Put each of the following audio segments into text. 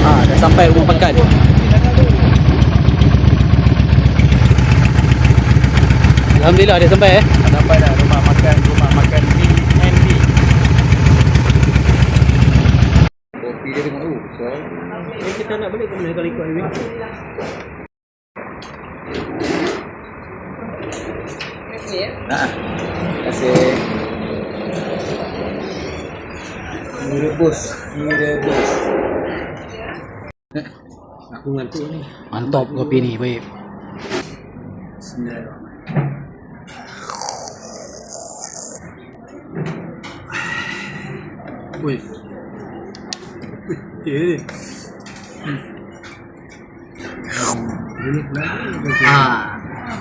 Dah sampai rumah makan. Alhamdulillah dia sampai Sampai dah rumah makan B&B. Kopi dia tengok tu. So, kita nak balik ke mana kalau ikut highway? terima kasih. Direbus. Aku ngantuk ni. Mantap kopi ni, baik. Bismillahirrahmanirrahim. Woi. Okey.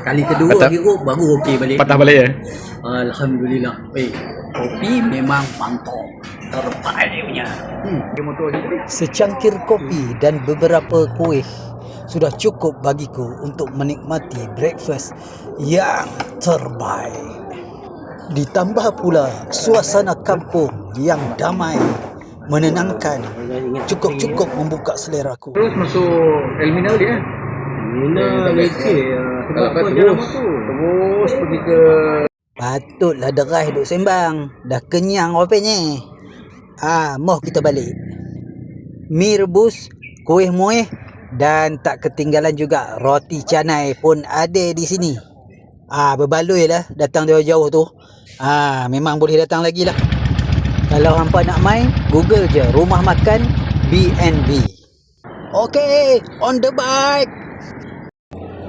Kali kedua hirup baru okey balik. Patah balik ya? Alhamdulillah. Kopi memang mantap. Terbaik punya. Secangkir kopi dan beberapa kuih sudah cukup bagiku untuk menikmati breakfast yang terbaik. Ditambah pula suasana kampung yang damai, menenangkan, cukup membuka seleraku. Terus masuk Elmina dia. Mina leceh. Kenapa Terus pergi ke Patutlah derai duk sembang. Dah kenyang rupanya. Moh kita balik. Mi rebus, kuih muih dan tak ketinggalan juga roti canai pun ada di sini. Berbaloi lah datang jauh-jauh tu. Memang boleh datang lagi lah. Kalau hampa nak main, Google je rumah makan B&B. Okay, on the bike.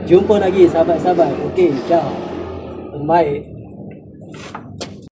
Jumpa lagi sahabat-sahabat. Okey, ciao. Terbaik.